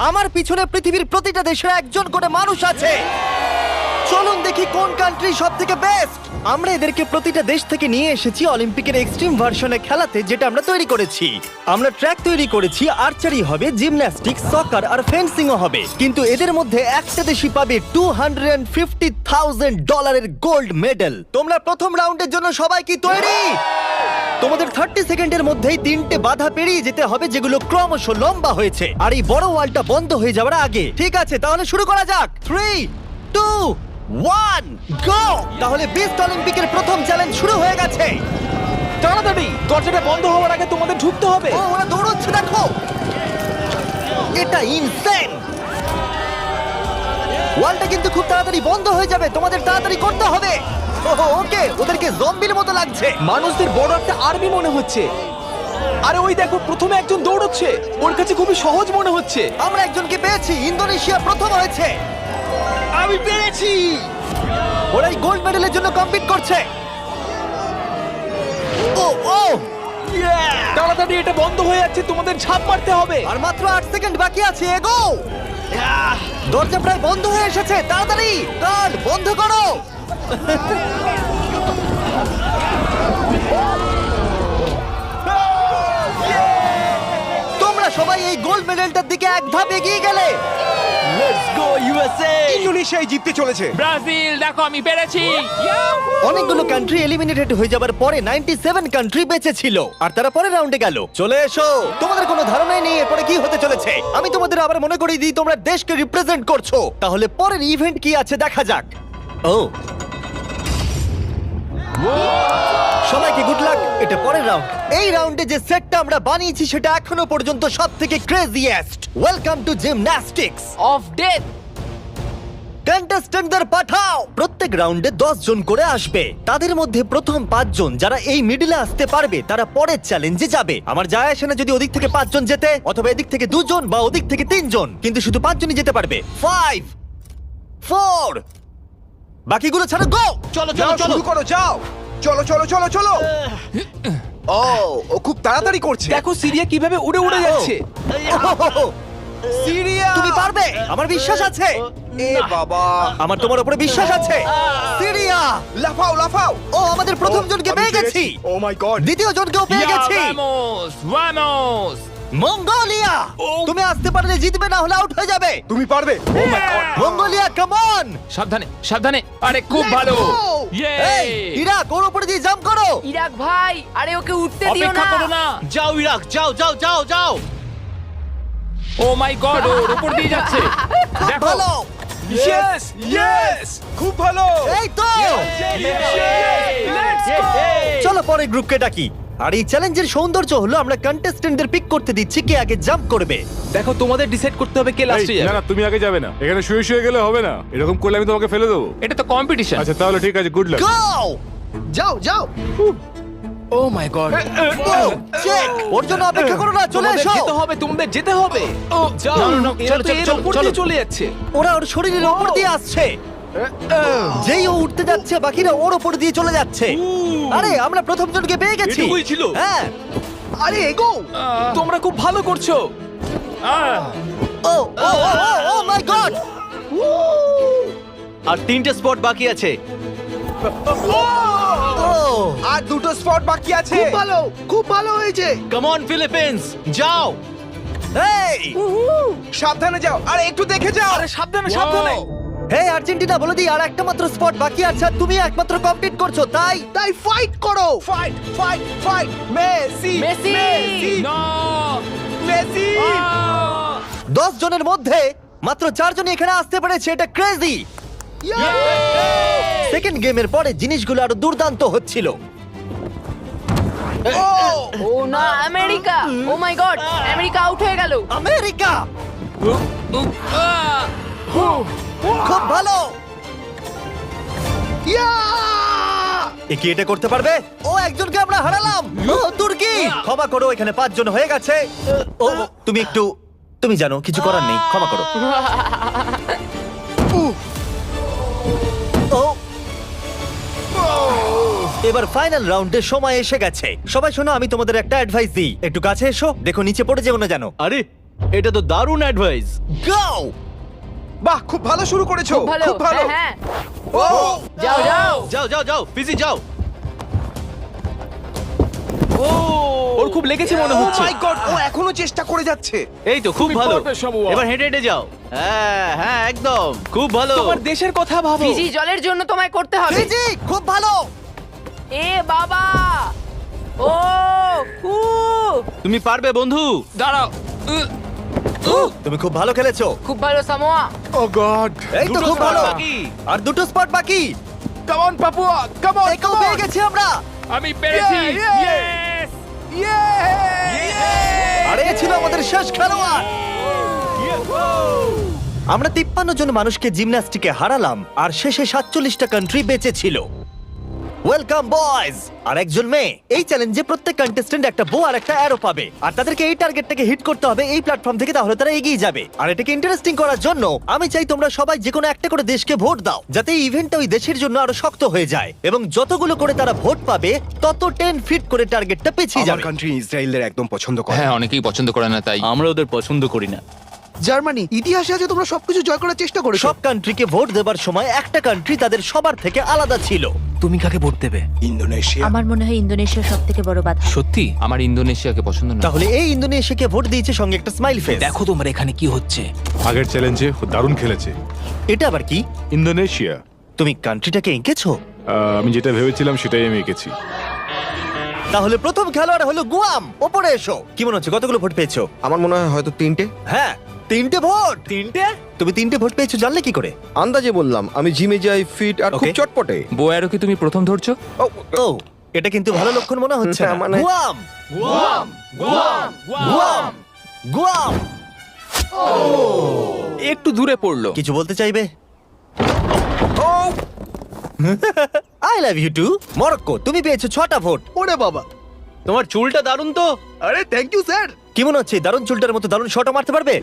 আমার পিছনে পৃথিবীর প্রতিটা দেশের একজন করে মানুষ আছে। চলুন দেখি কোন কান্ট্রি সব থেকে বেস্ট। আমরা এদেরকে প্রতিটা দেশ থেকে নিয়ে এসেছি অলিম্পিকের এক্সট্রিম ভার্সনে খেলাতে, যেটা আমরা তৈরি করেছি। আমরা ট্র্যাক তৈরি করেছি, আর্চারি হবে, জিমন্যাস্টিক্স, সকার আর ফেন্সিংও হবে। কিন্তু এদের মধ্যে একটা দেশই পাবে $250,000 গোল্ড মেডেল। তোমরা প্রথম রাউন্ডের জন্য সবাই কি তৈরি? তোমাদের 30 সেকেন্ডের মধ্যেই 3টে বাধা পেরিয়ে যেতে হবে, যেগুলো ক্রমশ লম্বা হয়েছে, আর এই বড় ওয়ালটা বন্ধ হয়ে যাওয়ার আগে। ঠিক আছে, তাহলে শুরু করা যাক। 3, 2, 1, গো! তাহলে বিস্ট অলিম্পিকের প্রথম চ্যালেঞ্জ শুরু হয়ে গেছে। তাড়াতাড়ি দরজাটা বন্ধ হওয়ার আগে তোমাদের ঢুকতে হবে। ও, ওরা দৌড়চ্ছে, দেখো, এটা ইনসেন। ওয়ালটা কিন্তু খুব তাড়াতাড়ি বন্ধ হয়ে যাবে, তোমাদের তাড়াতাড়ি করতে হবে। ওকে, ওদেরকে জম্বির মতো লাগছে। মানুষদের বড় একটা আর্মি মনে হচ্ছে। আরে ওই দেখো, প্রথমে একজন দৌড়চ্ছে, ওর কাছে খুবই সহজ মনে হচ্ছে। আমরা একজনকে পেয়েছি, ইন্দোনেশিয়া প্রথম হয়েছে। আমি পেরেছি। ওরা এই গোল্ড মেডেলের জন্য কম্পিট করছে। ও ও, তাড়াতাড়ি, এটা বন্ধ হয়ে যাচ্ছে, তোমাদের ঝাঁপ মারতে হবে। আর মাত্র 8 সেকেন্ড বাকি আছে, এগো! দরজা প্রায় বন্ধ হয়ে এসেছে, তাড়াতাড়ি গার্ড বন্ধ করো। তোমরা সবাই এই গোল্ড মেডেলটার দিকে এক ধাপ এগিয়ে গেলে। Let's go USA. ইন্দোনেশিয়ায় জিততে চলেছে। ব্রাজিল, দেখো আমি পেরেছি। অনেকগুলো কান্ট্রি এলিমিনেটেড হয়ে যাবার পরে 97 কান্ট্রি বেঁচে ছিল, আর তারা পরের রাউন্ডে গেল। চলে এসো, তোমাদের কোনো ধারণাই নেই এরপরে কি হতে চলেছে। আমি তোমাদের আবার মনে করিয়ে দিই, তোমরা দেশকে রিপ্রেজেন্ট করছো। তাহলে পরের ইভেন্ট কি আছে দেখা যাক। ও, সবাইকে গুড লাক। এটা পরের রাউন্ড। এই রাউন্ডে যে সেটটা আমরা বানিয়েছি সেটা এখনো পর্যন্ত সবথেকে craziest. Welcome to gymnastics. Of death. কন্টেস্ট্যান্টদের পাঠাও। প্রত্যেক রাউন্ডে 10 জন করে আসবে। তাদের মধ্যে প্রথম 5 জন যারা এই মিডলে আসতে পারবে তারা পরের চ্যালেঞ্জে যাবে। আমার যায় আসে না যদি ওদিক থেকে 5 জন যেতে, অথবা এদিক থেকে 2 জন বা ওদিক থেকে 3 জন, কিন্তু শুধু 5 জনই যেতে পারবে। 5, 4, বাকিগুলো ছাড়ো, গো! চলো চলো চলো, শুরু করো, যাও। চলো চলো চলো চলো। ও, ও খুব তাড়াতাড়ি করছে। দেখো সিরিয়া কিভাবে উড়ে উড়ে যাচ্ছে। ওহোহোহো, সিরিয়া, তুমি পারবে, আমার বিশ্বাস আছে। এ বাবা, আমার তোমার উপরে বিশ্বাস আছে। সিরিয়া, লাফাও লাফাও। ও, আমাদের প্রথম জনকে পেয়ে গেছি। ও মাই গড। দ্বিতীয় জনকেও পেয়ে গেছি। Vamos, vamos. মঙ্গোলিয়া, তুমি আসতে পারলে জিতবে, না হলে আউট হয়ে যাবে। তুমি পারবে। Oh my God. Mongolia, come on! সাবধানে, সাবধানে। আরে খুব ভালো। ইয়ে। এই, ইরাক, ওর উপরে দিয়ে জাম্প করো। ইরাক ভাই, আরে ওকে উঠতে দিও অপেক্ষা না। করো না। যাও ইরাক, যাও যাও যাও যাও। ও মাই গড, ওর উপর দিয়ে যাচ্ছে। খুব দেখো। ভালো। ইয়েস ইয়েস, খুব ভালো। এই তো, চলো পরের গ্রুপকে ডাকি। আর এই চ্যালেঞ্জের সৌন্দর্য হলো আমরা কন্টেস্টেন্টদের পিক করতে দিচ্ছি কে আগে জাম্প করবে। দেখো তোমাদের ডিসাইড করতে হবে কে লাস্টে এই, না যাবে। না, তুমি আগে যাবে না, এখানে শুয়ে শুয়ে গেলে হবে না। এরকম করলে আমি তোমাকে ফেলে দেবো। এটা তো কম্পিটিশন। আচ্ছা তাহলে ঠিক আছে, গুড লাক। গো! যাও যাও। ও মাই গড। চেক, ওর জন্য অপেক্ষা করো না, চলে তোমাদের এসো। যেতে হবে, তোমাদের যেতে হবে। ও যাও, না, না, না, এরা চলো, তো চলো, এর চলো, উপর চলো। দিয়ে চলে যাচ্ছে। ওরা ওর শরীরের ওপর দিয়ে আসছে। যেই ও উঠতে যাচ্ছে বাকিরা ওর ওপর দিয়ে চলে যাচ্ছে। আরে আমরা প্রথম জনকে পেয়ে গেছি। এটুকুই ছিল? হ্যাঁ। আরে এগো। তোমরা খুব ভালো করছো। ও ও ও মাই গড। আর 3টে স্পট বাকি আছে। ও, আর দুটো স্পট বাকি আছে। খুব ভালো, খুব ভালো হয়েছে। কাম অন ফিলিপিন্স, যাও। এই, সাবধানে যাও, আর একটু দেখে যাও। আরে সাবধানে সাবধানে। হে আর্জেন্টিনা, বলে দিই আর একটা মাত্র স্পট বাকি আছে, আর তুমি একমাত্র কমপ্লিট করছো, তাই তাই ফাইট করো। Fight fight fight. Messi Messi. না। মেসি। 10 জনের মধ্যে মাত্র 4 জনই এখানে আসতে পেরেছে। এটা ক্রেজি। সেকেন্ড গেমের পরে জিনিসগুলো আরো দুর্দান্ত হচ্ছিল। ও না, America. O my god, America out হয়ে গেল। আমেরিকা, খুব ভালো। এ কি এটা করতে পারবে? ও, একজনকে আমরা হারালাম। ও, তুর্কি, ক্ষমা করো, এখানে 5 জন হয়ে গেছে। ও, তুমি একটু, তুমি জানো কিছু করার নেই, ক্ষমা করো। ও, এবার ফাইনাল রাউন্ডের সময় এসে গেছে। সবাই শোনো, আমি তোমাদের একটা অ্যাডভাইস দিই, একটু কাছে এসো, দেখো নিচে পড়ে যেও না যেন। আরে এটা তো দারুণ অ্যাডভাইস। গাও! বাহ, খুব ভালো শুরু করেছো। খুব ভালো, খুব ভালো। হ্যাঁ, ও যাও যাও। যাও যাও যাও ফিজি যাও। ওর খুব লেগেছে মনে হচ্ছে। মাই গড, ও এখনো চেষ্টা করে যাচ্ছে। এই তো খুব ভালো। পারবে, শামুয়া। এবার হেঁটে হেঁটে যাও। হ্যাঁ হ্যাঁ একদম খুব ভালো। তোমার দেশের কথা ভাবো। ফিজি জলের জন্য তোমায় করতে হবে। ফিজি, খুব ভালো! এ বাবা, ও উ তুমি পারবে বন্ধু। দাঁড়াও। তুমি খুব ভালো খেলেছো। খুব ভালো সামোয়া। ও গড! এই তো দুটো খুব spot ভালো। বাকি। আর দুটো স্পট বাকি। Come on Papua, come on. একেও পেয়ে গেছি আমরা। আমি পেরেছি। আর এই ছিল আমাদের শেষ খেলোয়াড়। আমরা 53 জন মানুষকে জিমন্যাস্টিকে হারালাম আর শেষে 47টা কান্ট্রি বেঁচে ছিল। Welcome boys! আর একজন মেয়ে। এই চ্যালেঞ্জে প্রত্যেক কন্টেস্ট্যান্ট একটা বো আর একটা অ্যারো পাবে, আর তাদেরকে এই টার্গেটটাকে হিট করতে হবে এই প্ল্যাটফর্ম থেকে, তাহলে তারা এগিয়ে যাবে। আর এটাকে ইন্টারেস্টিং করার জন্য আমি চাই তোমরা সবাই যে কোনো একটা করে দেশকে ভোট দাও, যাতে এই ইভেন্টটা ওই দেশের জন্য আরো শক্ত হয়ে যায়, এবং যতগুলো করে তারা ভোট পাবে তত 10 ফিট করে টার্গেটটা পিছিয়ে আমার যাবে। কান্ট্রি ইসরায়েলের একদম পছন্দ করে। হ্যাঁ অনেকেই পছন্দ করে না তাই। আমরা ওদের পছন্দ করি না। জার্মানি, ইতিহাসে আছে তোমরা সবকিছু জয় করার চেষ্টা করেছো। সব কান্ট্রিকে ভোট দেবার সময় একটা কান্ট্রি তাদের সবার থেকে আলাদা ছিল। তুমি কাকে ভোট দেবে? ইন্দোনেশিয়া। আমার মনে হয় ইন্দোনেশিয়া সব থেকে বড় বাধা। সত্যি? আমার ইন্দোনেশিয়াকে পছন্দ না। তাহলে এই ইন্দোনেশিয়াকে ভোট দিয়েছে সঙ্গে একটা স্মাইল ফেস। দেখো তোমার এখানে কি হচ্ছে। আগের চ্যালেঞ্জে দারুণ খেলেছে এটা আবার কি? ইন্দোনেশিয়া। তুমি কান্ট্রিটাকে এঁকেছো? আমি যেটা ভেবেছিলাম সেটাই আমি এঁকেছি। তাহলে প্রথম খেলোয়াড় হলো গুয়াম। ওপরে এসো। কি মনে হচ্ছে কতগুলো ভোট পেয়েছো? আমার মনে হয় হয়তো 3টে। হ্যাঁ, 3টে ভোট। 3টে? তুমি 3টে ভোট পেয়েছো জানলে কি করে? আন্দাজে বললাম, আমি জিমে যাই, ফিট আর খুব Okay. চটপটে। বোয়ারও কি তুমি প্রথম ধরছো? ও, এটা কিন্তু ভালো লক্ষণ মনে হচ্ছে না। মানে- গুয়াম, গুয়াম। একটু দূরে পড়লো। কিছু বলতে চাইবে? I love you too. Morocco, তুমি পেয়েছো 6টা ভোট। ওরে বাবা, তোমার চুলটা দারুণ তো। আরে থ্যাংক ইউ স্যার। কি মনে হচ্ছে দারুণ চুলটার মতো দারুণ শটও মারতে পারবে?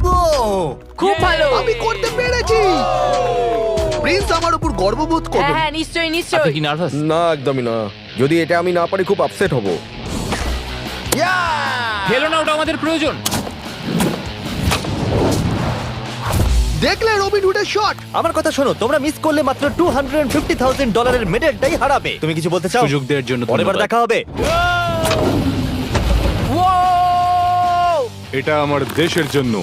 ও, খুব ভালো। আমি করতে পেরেছি। প্রিন্স আমার উপর গর্ববোধ হ্যাঁ করবে। হ্যাঁ নিশ্চয়ই আপনি নিশ্চয়ই। কি নার্ভাস? না, একদমই না। যদি এটা আমি না পারি খুব আপসেট হব। ফেলো না, ওটা আমাদের প্রয়োজন। দেখলে রবিন হুডের শট। আমার কথা শোনো, তোমরা মিস করলে মাত্র $250,000 মেডেলটাই হারাবে। তুমি কিছু বলতে চাও? সুযোগ দেওয়ার জন্য পরের বার ধন্যবাদ। দেখা হবে। এটা আমার দেশের জন্য।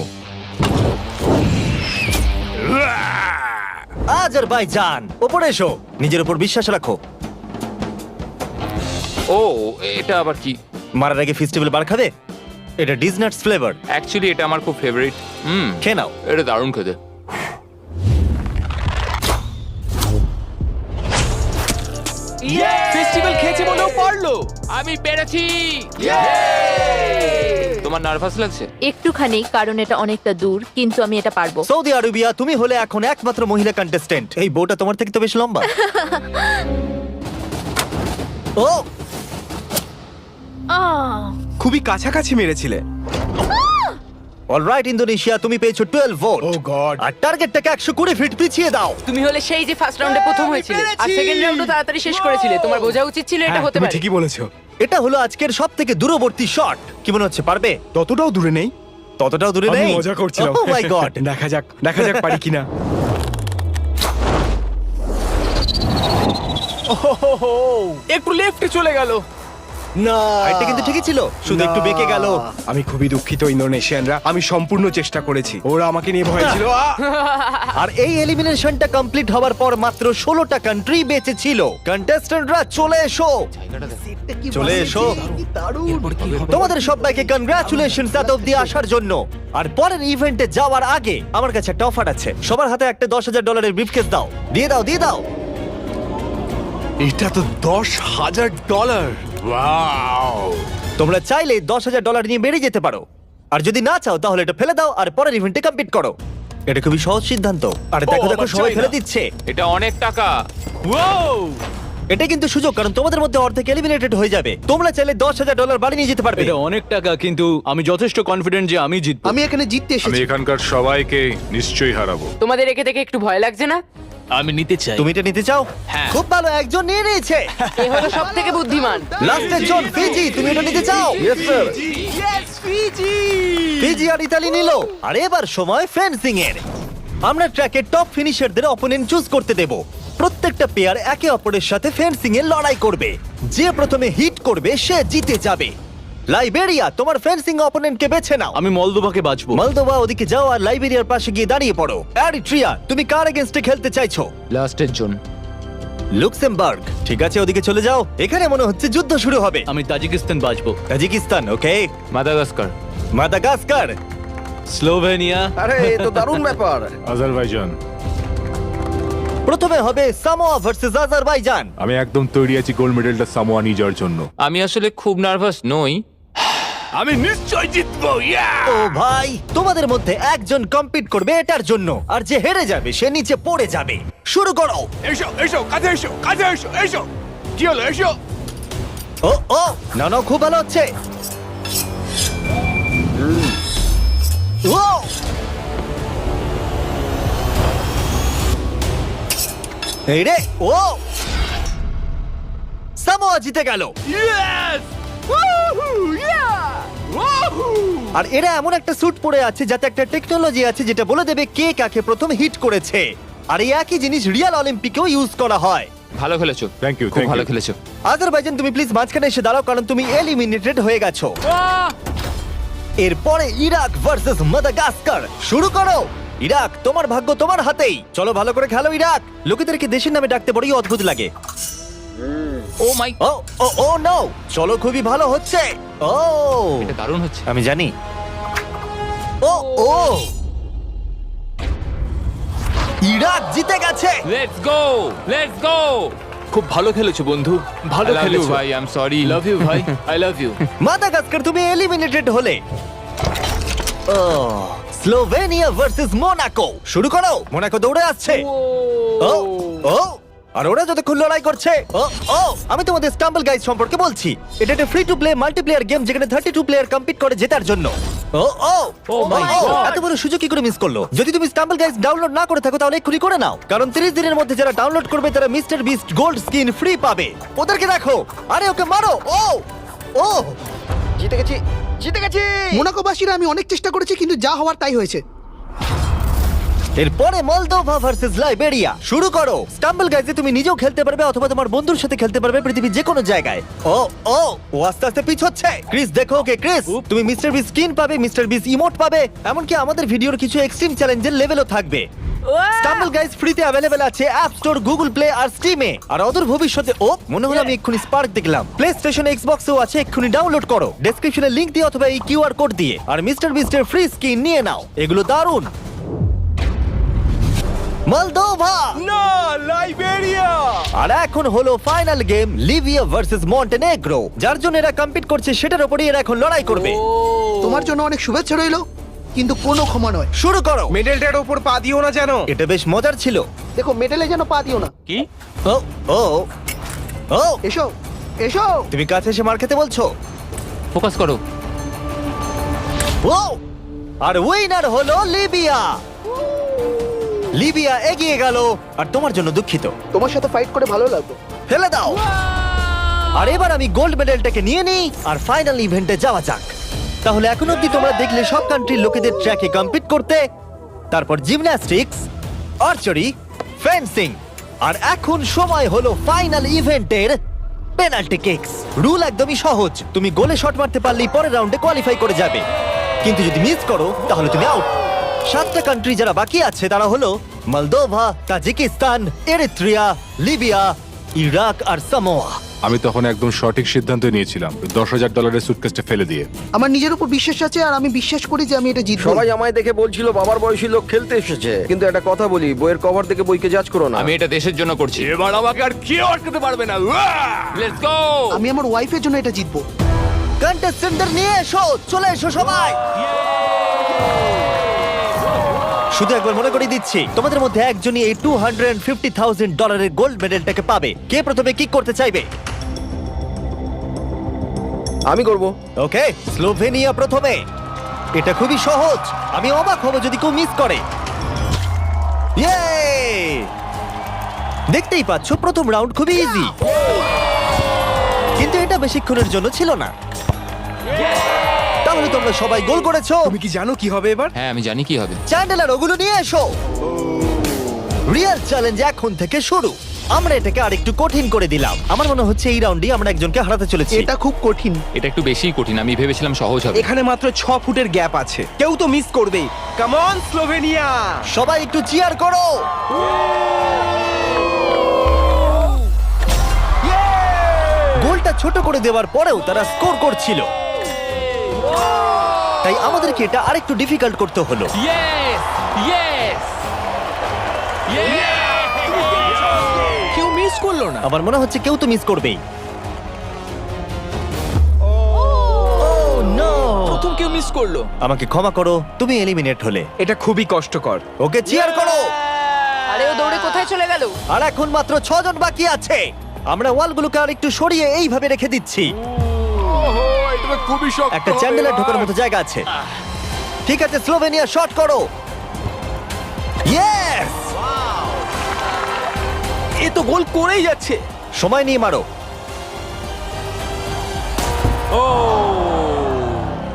আজারবাইজান, ওপরে এসো। নিজের উপর বিশ্বাস রাখো। ও এটা আবার কি? মারার আগে ফেস্টিভ্যাল বার খাবে? এটা ডিজনাটস ফ্লেভার। অ্যাকচুয়ালি এটা আমার খুব ফেভারিট। খেয়ে নাও। এটা দারুণ খেতে। ফেস্টিভ্যাল খেয়েছে বলেও পারলো। আমি পেরেছি। তোমার নার্ভাস লাগছে? একটুখানি, কারণ এটা অনেকটা দূর, কিন্তু আমি এটা পারবো। সৌদি আরবিয়া, তুমি হলে এখন একমাত্র মহিলা কন্টেস্টেন্ট। এই বউটা তোমার থেকে তো বেশ লম্বা। ও, আহ, খুবই কাছাকাছি মেরেছিলে। অলরাইট ইন্দোনেশিয়া, তুমি পেয়েছো 12 ভোট। ও গড। আর টার্গেটটাকে 120 ফিট পিছিয়ে দাও। তুমি হলে সেই যে ফার্স্ট রাউন্ডে প্রথম হয়েছিলে আর সেকেন্ড রাউন্ডে তাড়াতাড়ি শেষ করেছিলে। তোমার বোঝা উচিত ছিল এটা হতে পারে। ঠিকই বলেছো। এটা হলো আজকের সব থেকে দূরবর্তী শট। কি মনে হচ্ছে পারবে? ততটাও দূরে নেই। ততটাও দূরে আমি নেই। মজা করছিলাম। ও মাই গড। দেখা যাক পারি কিনা। একটু লেফটে চলে গেল। না, এটা কিন্তু ঠিকই ছিল, শুধু একটু বেঁকে গেল। আমি খুবই দুঃখিত ইন্দোনেশিয়ানরা, আমি সম্পূর্ণ চেষ্টা করেছি। ওরা আমাকে নিয়ে ভয় ছিল। আর এই এলিমিনেশনটা কমপ্লিট হওয়ার পর মাত্র 16টা কান্ট্রি বেঁচে ছিল। কন্টেস্ট্যান্টরা চলে এসো, চলে এসো। তোমাদের সবাইকে কনগ্রাচুলেশনস এত অব্দি আসার জন্য। আর পরের ইভেন্টে যাওয়ার আগে আমার কাছে একটা অফার আছে। সবার হাতে একটা $10,000 ব্রিফকেস দাও। দিয়ে দাও, দিয়ে দাও। এটা তো $10,000। তোমরা চাইলে $10,000 নিয়ে বেরিয়ে যেতে পারো, আর যদি না চাও তাহলে এটা ফেলে দাও আর পরের ইভেন্টে কমপ্লিট করো। এটা খুবই সহজ সিদ্ধান্ত। আর দেখো দেখো আমার সবাই চাই না। ফেলে দিচ্ছে। এটা অনেক টাকা। এটা কিন্তু সুযোগ, কারণ তোমাদের মধ্যে অর্ধেক এলিমিনেটেড হয়ে যাবে। তোমরা চাইলে $10,000 বাড়ি নিয়ে যেতে পারবে। এটা অনেক টাকা, কিন্তু আমি যথেষ্ট কনফিডেন্ট যে আমি জিতবো। আমি এখানে জিততে আমি এসেছি। এখানকার সবাইকে নিশ্চয়ই হারাবো। তোমাদের একে দেখে একটু ভয় লাগছে না? আমি নিতে চাই। তুমি এটা নিতে চাও? হ্যাঁ। খুব ভালো, একজন নিয়ে নিয়েছে। এ হলো সব থেকে বুদ্ধিমান। লাস্টের জন ফিজি, তুমি এটা নিতে চাও? Yes sir. ফিজি আর ইতালি নিল। আর এবার সময় ফেন্সিং এর। আমরা ট্র্যাকের টপ ফিনিশারদের অপোনেন্ট চুজ করতে দেব। প্রত্যেকটা পেয়ার একে অপরের সাথে ফেন্সিং এ লড়াই করবে। যে প্রথমে হিট করবে সে জিতে যাবে। লাইবেরিয়া, তোমার ফেন্সিং অপোনেন্টকে বেছে নাও। আমি মলদোভাকে বাঁচবো। মলদোভা ওদিকে যাও আর লাইবেরিয়ার পাশে গিয়ে দাঁড়িয়ে পড়ো। এরিট্রিয়া, তুমি কার এগেইনস্টে খেলতে চাইছো? লাস্টের জন। লুক্সেমবার্গ, ঠিক আছে ওদিকে চলে যাও। এখানে মনে হচ্ছে যুদ্ধ শুরু হবে। আমি তাজিকিস্তান বাঁচবো। তাজিকিস্তান, ওকে। মাদাগাস্কার। Madagascar, Slovenia. আরে এ তো দারুণ ব্যাপার। আজারবাইজান। প্রথমে হবে সামোয়া ভার্সেস আজারবাইজান। আমি একদম তৈরি আছি গোল্ড মেডেলটা সামোয়া নিয়ে যাওয়ার জন্য। আমি আসলে খুব নার্ভাস নই। আমি নিশ্চয় জিতবো। ও ভাই, তোমাদের মধ্যে একজন কম্পিট করবে এটার জন্য, আর যে হেরে যাবে সে নিচে পড়ে যাবে। শুরু করো। এসো এসো, কাছে এসো, কাছে এসো, এসো। কি হলো? এসো। ও ও, না না, খুব ভালো হচ্ছে। ও, এই রে, ও সামোয়া জিতে গেল। আর এরা এমন একটা স্যুট পরে আছে যাতে একটা টেকনোলজি আছে যেটা বলে দেবে কে কাকে প্রথম হিট করেছে। আর এই একই জিনিস রিয়াল অলিম্পিকেও ইউজ করা হয়। ভালো খেলেছো। Thank you, খুব thank ভালো you. খেলেছো। আজারবাইজান, তুমি প্লিজ মাঝখানে এসে দাঁড়াও, কারণ তুমি এলিমিনেটেড হয়ে গেছো। এরপরে ইরাক ভার্সেস মাদাগাস্কার। শুরু করো। ইরাক, তোমার ভাগ্য তোমার হাতেই। চলো ভালো করে খেলো ইরাক। লোকেদেরকে দেশের নামে ডাকতে বড়ই অদ্ভুত লাগে। ও মাই, ও ও ও নো, চলো খুবই ভালো হচ্ছে। ও, এটা দারুণ হচ্ছে। আমি জানি। ও ও, ইরাক জিতে গেছে। Let's go, let's go. খুব ভালো খেলেছো বন্ধু, ভালো খেলেছো ভাই, I am sorry. Love you ভাই, আই লাভ ইউ। মাদাগাস্কার, তুমি এলিমিনেটেড হলে। ও, স্লোভেনিয়া ভার্সেস মোনাকো। শুরু করো। মোনাকো দৌড়ে আসছে। ও ও, আর ওরা যতক্ষণ লড়াই করছে। ও ও, আমি তোমাদের স্টাম্বল গাইজ সম্পর্কে বলছি। এটা একটা free to play multiplayer game যেখানে 32 প্লেয়ার কম্পিট করে জেতার জন্য। ও ও ও মাই গড, এত বড় সুযোগ কি করে মিস করলো? যদি তুমি স্টাম্বল গাইজ ডাউনলোড না করে থাকো তাহলে এক্ষুনি করে নাও, কারণ 30 দিনের মধ্যে যারা ডাউনলোড করবে তারা mister beast gold skin free পাবে। ওদেরকে দেখো। আরে ওকে মারো। ও ও, জিতে গেছি, জিতে গেছি। মোনাকোবাসীরা আমি অনেক চেষ্টা করেছি কিন্তু যা হওয়ার তাই হয়েছে। এরপরে মলদোভা ভার্সেস লাইবেরিয়া। শুরু করো। স্টাম্বল গাইজে তুমি নিজেও খেলতে পারবে অথবা তোমার বন্ধুর সাথে খেলতে পারবে পৃথিবীর যে কোনো জায়গায়। ও ও, ও আস্তে আস্তে পিছোচ্ছে। ক্রিস দেখো ওকে। ক্রিস, তুমি মিস্টার বিস স্কিন পাবে, মিস্টার বিস ইমোট পাবে, এমনকি আমাদের ভিডিওর কিছু এক্সট্রিম চ্যালেঞ্জের লেভেলও থাকবে। স্টাম্বল গাইজ ফ্রিতে অ্যাভেলেবেল আছে অ্যাপ স্টোর, গুগল প্লে আর স্টিমে। আর অদূর ভবিষ্যতে, ও মনে হলো আমি এক্ষুনি স্পার্ক দেখলাম, প্লে স্টেশন, এক্সবক্সেও আছে। এক্ষুনি ডাউনলোড করো ডেসক্রিপশনে লিংক দিয়ে অথবা এই কিউআর কোড দিয়ে, আর মিস্টার বিস্টের ফ্রি স্কিন নিয়ে নাও। এগুলো দারুণ। মলদোভা না, লাইবেরিয়া। আর এখন হলো final game, Libya versus Montenegro. যার জন্য এরা কম্পিট করছে সেটার উপরই এরা এখন লড়াই করবে। তোমার জন্য অনেক শুভেচ্ছা রইলো, কিন্তু কোনো ক্ষমা নয়। শুরু করো। মেডেলটার উপর পা দিও না যেন। এটা বেশ মজার ছিল। দেখো, মেডেলে যেন পা দিও না। কি? ও ও ও, এসো এসো। তুমি কাছে এসে মার খেতে বলছো? ফোকাস করো। ও, আর উইনার হলো লিবিয়া। লিবিয়া এগিয়ে গেল। আর তোমার জন্য দুঃখিত। তোমার সাথে ফাইট করে ভালো লাগলো। ফেলে দাও। আর এবার আমি গোল্ড মেডেলটাকে নিয়ে নিই আর ফাইনাল ইভেন্টে যাওয়া যাক। তাহলে এখন অব্দি তোমরা দেখলে সব কান্ট্রির লোকেদের ট্র্যাকে কম্পিট করতে, তারপর জিমন্যাস্টিক্স, আর্চারি, ফেন্সিং, আর এখন সময় হলো ফাইনাল ইভেন্টের পেনাল্টি কিকস। রুল একদমই সহজ, তুমি গোলে শট মারতে পারলেই পরের রাউন্ডে কোয়ালিফাই করে যাবে, কিন্তু যদি মিস করো তাহলে তুমি আউট। 7টা কান্ট্রি যারা বাকি আছে তারা হলো Moldova, Tajikistan, Eritrea, Libya, Iraq আর সামোয়া। আমি তখন একদম সঠিক সিদ্ধান্ত নিয়েছিলাম, $10,000 সুটকেসটা ফেলে দিয়ে। আমার নিজের উপর বিশ্বাস আছে আর আমি বিশ্বাস করি যে আমি এটা জিতবো। সবাই আমায় দেখে বলছিল বাবার বয়সী লোক খেলতে এসেছে, কিন্তু একটা কথা বলি, বইয়ের কভার দেখে বইকে জাজ করো না। আমি এটা দেশের জন্য করছি। এবার আমাকে আর কেউ আটকাতে পারবে না। Let's go. আমি আমার ওয়াইফের জন্য এটা জিতবো। কন্টেস্টেন্টদের নিয়ে এসো, চলে এসো সবাই। শুধু একবার মনে করিয়ে দিচ্ছি, তোমাদের মধ্যে একজনই এই $250,000 গোল্ড মেডেলটাকে পাবে। কে প্রথমে কিক করতে চাইবে? আমি করব। ওকে, স্লোভেনিয়া প্রথমে। এটা খুবই সহজ, আমি অবাক হব যদি কেউ মিস করে। ইয়ে! দেখতেই পাচ্ছ প্রথম রাউন্ড খুবই ইজি, কিন্তু এটা বেশিক্ষণের জন্য ছিল না। তাহলে তোমরা সবাই গোল করেছো। তুমি কি জানো কি হবে এবার? হ্যাঁ আমি জানি কি হবে। চ্যান্ডেলার ওগুলো নিয়ে এসো। রিয়েল চ্যালেঞ্জ এখন থেকে শুরু। আমরা এটাকে আরেকটু কঠিন করে দিলাম। আমার মনে হচ্ছে এই রাউন্ডে আমরা একজনকে হারাতে চলেছি। এটা খুব কঠিন। এটা একটু বেশিই কঠিন, আমি ভেবেছিলাম সহজ হবে। এখানে মাত্র 6 ফুটের গ্যাপ আছে, কেউ তো মিস করবেই। Come on Slovenia! সবাই একটু চিয়ার করো। গোলটা ছোট করে দেওয়ার পরেও তারা স্কোর করছিল, তাই আমাদেরকে এটা আরেকটু ডিফিকাল্ট করতে হলো। ইয়েস ইয়েস কেউ মিস করলো না। আমার মনে হচ্ছে কেউ তো মিস করবেই। Oh, no! প্রথম কেউ মিস করলো। আমাকে ক্ষমা করো, তুমি এলিমিনেট হলে। এটা খুবই কষ্টকর। ওকে চিয়ার করো। আরে ও দৌড়ে কোথায় চলে গেল? আর এখন মাত্র 6 জন বাকি আছে। আমরা ওয়ালগুলোকে আর একটু সরিয়ে এইভাবে রেখে দিচ্ছি। এটা খুবই শক্ত। একটা চ্যান্ডেলার ঢোকার মতো জায়গা আছে। ঠিক আছে, স্লোভেনিয়া শট করো। ইয়েস! এ তো গোল করেই যাচ্ছে। সময় নিয়ে মারো।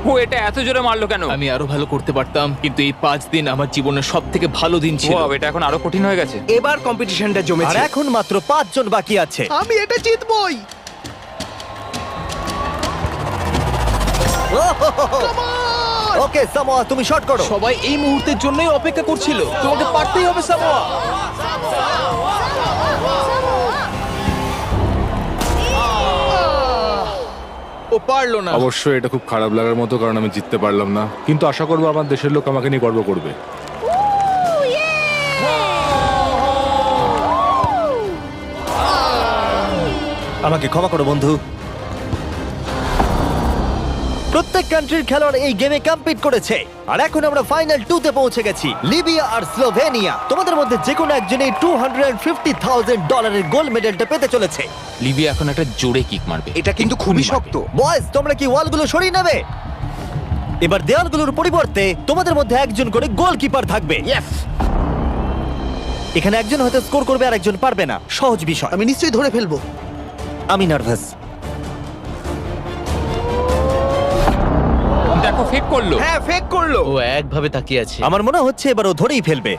ও এটা এত জোরে মারলো কেন? আমি আরো ভালো করতে পারতাম, কিন্তু এই 5 দিন আমার জীবনের সবথেকে ভালো দিন ছিল। Wow, এটা এখন আরো কঠিন হয়ে গেছে। এবার কম্পিটিশনটা আর জমেছে। এখন মাত্র 5 জন বাকি আছে। আমি এটা জিতবই। ওকে সামোয়া, তুমি শট করো। সবাই এই মুহূর্তের জন্যই অপেক্ষা করছিল। তোমাকে পারতেই হবে সামোয়া। ও পারলো না। অবশ্যই এটা খুব খারাপ লাগার মতো, কারণ আমি জিততে পারলাম না, কিন্তু আশা করবো আমার দেশের লোক আমাকে নিয়ে গর্ব করবে। আমাকে ক্ষমা করো বন্ধু। প্রত্যেক কান্ট্রির খেলোয়াড় এই গেমে কম্পিট করেছে, আর এখন আমরা ফাইনাল 2 তে পৌঁছে গেছি। লিবিয়া আর স্লোভেনিয়া। তোমাদের মধ্যে যে কোনো একজনই $250,000 গোল্ড মেডেলটা পেতে চলেছে। লিবিয়া এখন একটা জোরে কিক মারবে। এটা কিন্তু খুবই শক্ত। বয়েজ, তোমরা কি ওয়ালগুলো সরিয়ে নেবে? এবার দেওয়ালগুলোর পরিবর্তে তোমাদের মধ্যে একজন করে গোলকিপার থাকবে। এখানে একজন হয়তো স্কোর করবে আর একজন পারবে না। সহজ বিষয়। আমি নিশ্চয়ই ধরে ফেলবো। আমি নার্ভাস। দেখো ফেক করলো। হ্যাঁ, ফেক করলো। ও একভাবে তাকিয়ে আছে। আমার মনে হচ্ছে এবার ও ধরেই ফেলবে।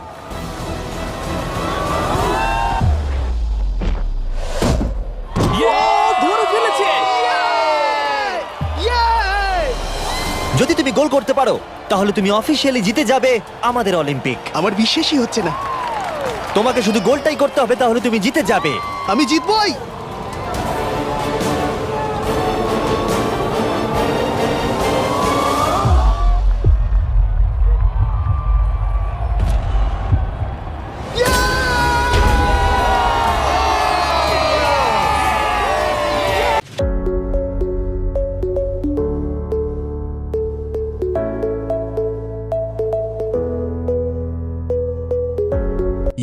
ধরে ফেলেছে। যদি তুমি গোল করতে পারো তাহলে তুমি অফিসিয়ালি জিতে যাবে আমাদের অলিম্পিক। আমার বিশ্বাসই হচ্ছে না। তোমাকে শুধু গোলটাই করতে হবে, তাহলে তুমি জিতে যাবে। আমি জিতবই।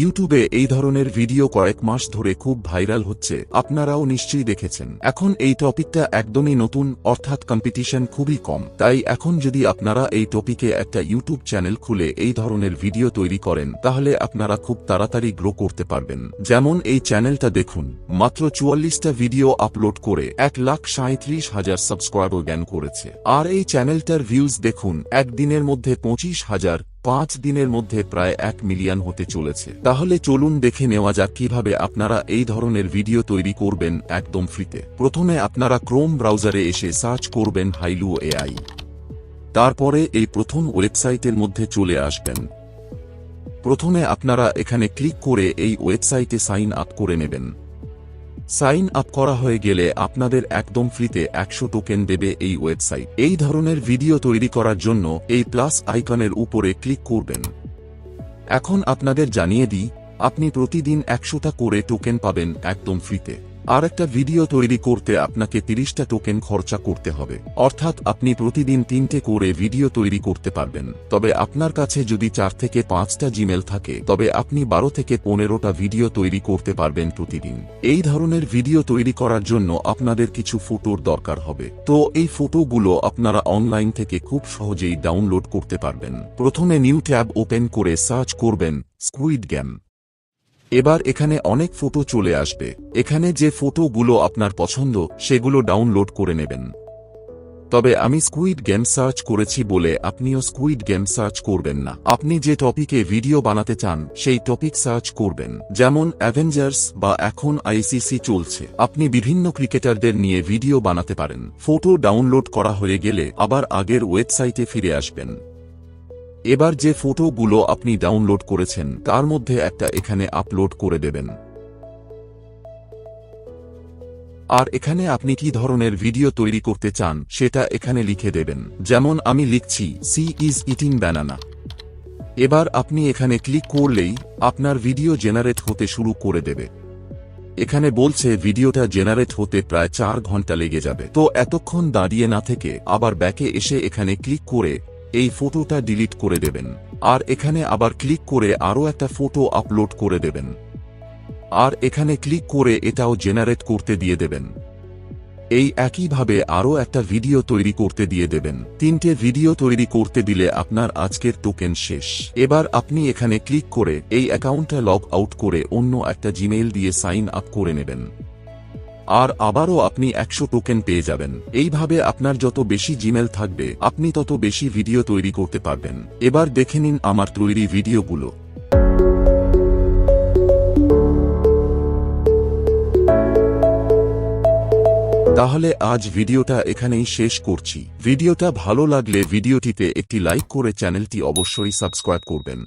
ইউটিউবে এই ধরনের ভিডিও কয়েক মাস ধরে খুব ভাইরাল হচ্ছে, আপনারাও নিশ্চয়ই দেখেছেন। এখন এই টপিকটা একদমই নতুন, অর্থাৎ কম্পিটিশন খুবই কম। তাই এখন যদি আপনারা এই টপিকে একটা ইউটিউব চ্যানেল খুলে এই ধরনের ভিডিও তৈরি করেন, তাহলে আপনারা খুব তাড়াতাড়ি গ্রো করতে পারবেন। যেমন এই চ্যানেলটা দেখুন, মাত্র 44টা ভিডিও আপলোড করে 1,37,000 সাবস্ক্রাইবার জ্ঞান করেছে। আর এই চ্যানেলটার ভিউজ দেখুন, একদিনের মধ্যে 25,000, 5 দিনের মধ্যে প্রায় 1 মিলিয়ন হতে চলেছে। তাহলে চলুন দেখে নেওয়া যাক কিভাবে আপনারা এই ধরনের ভিডিও তৈরি করবেন একদম ফ্রিতে। প্রথমে আপনারা ক্রোম ব্রাউজারে এসে সার্চ করবেন হাইলু এআই। তারপরে এই প্রথম ওয়েবসাইটের মধ্যে চলে আসবেন। প্রথমে আপনারা এখানে ক্লিক করে এই ওয়েবসাইটে সাইন আপ করে নেবেন। সাইন আপ করা হয়ে গেলে আপনাদের একদম ফ্রিতে 100 টোকেন দেবে এই ওয়েবসাইট। এই ধরনের ভিডিও তৈরি করার জন্য এই প্লাস আইকনের উপরে ক্লিক করবেন। এখন আপনাদের জানিয়ে দিই, আপনি প্রতিদিন 100টা করে টোকেন পাবেন একদম ফ্রিতে। আর একটা ভিডিও তৈরি করতে আপনাকে 30টা টোকেন খরচা করতে হবে, অর্থাৎ আপনি প্রতিদিন 3টে করে ভিডিও তৈরি করতে পারবেন। তবে আপনার কাছে যদি 4 থেকে 5টা জিমেল থাকে, তবে আপনি 12 থেকে 15টা ভিডিও তৈরি করতে পারবেন প্রতিদিন। এই ধরনের ভিডিও তৈরি করার জন্য আপনাদের কিছু ফটোর দরকার হবে। তো এই ফটোগুলো আপনারা অনলাইন থেকে খুব সহজেই ডাউনলোড করতে পারবেন। প্রথমে নিউ ট্যাব ওপেন করে সার্চ করবেন স্কুইড গেম। এবার এখানে অনেক ফটো চলে আসবে। এখানে যে ফটোগুলো আপনার পছন্দ সেগুলো ডাউনলোড করে নেবেন। তবে আমি স্কুইড গেম সার্চ করেছি বলে আপনিও স্কুইড গেম সার্চ করবেন না। আপনি যে টপিকে ভিডিও বানাতে চান সেই টপিক সার্চ করবেন। যেমন অ্যাভেঞ্জার্স বা এখন আইসিসি চলছে। আপনি বিভিন্ন ক্রিকেটারদের নিয়ে ভিডিও বানাতে পারেন। ফটো ডাউনলোড করা হয়ে গেলে আবার আগের ওয়েবসাইটে ফিরে আসবেন। এবার যে ফটোগুলো আপনি ডাউনলোড করেছেন তার মধ্যে একটা এখানে আপলোড করে দেবেন। আর এখানে আপনি কি ধরনের ভিডিও তৈরি করতে চান সেটা এখানে লিখে দেবেন। যেমন আমি লিখছি সি ইজ ইটিং ব্যানানা। এবার আপনি এখানে ক্লিক করলেই আপনার ভিডিও জেনারেট হতে শুরু করে দেবে। এখানে বলছে ভিডিওটা জেনারেট হতে প্রায় 4 ঘন্টা লেগে যাবে। তো এতক্ষণ দাঁড়িয়ে না থেকে আবার ব্যাকে এসে এখানে ক্লিক করে এই ফটোটা ডিলিট করে দেবেন। আর এখানে আবার ক্লিক করে আরও একটা ফটো আপলোড করে দেবেন। আর এখানে ক্লিক করে এটাও জেনারেট করতে দিয়ে দেবেন। এই একইভাবে আরও একটা ভিডিও তৈরি করতে দিয়ে দেবেন। 3টে ভিডিও তৈরি করতে দিলে আপনার আজকের টোকেন শেষ। এবার আপনি এখানে ক্লিক করে এই অ্যাকাউন্টটা লগ আউট করে অন্য একটা জিমেইল দিয়ে সাইন আপ করে নেবেন। আর আবারও আপনি 100 টোকেন পেয়ে যাবেন। এইভাবে আপনার যত বেশি জিমেল থাকবে আপনি তত বেশি ভিডিও তৈরি করতে পারবেন। এবার দেখে নিন আমার তৈরি ভিডিওগুলো। তাহলে আজ ভিডিওটা এখানেই শেষ করছি। ভিডিওটা ভালো লাগলে ভিডিওটিতে একটি লাইক করে চ্যানেলটি অবশ্যই সাবস্ক্রাইব করবেন।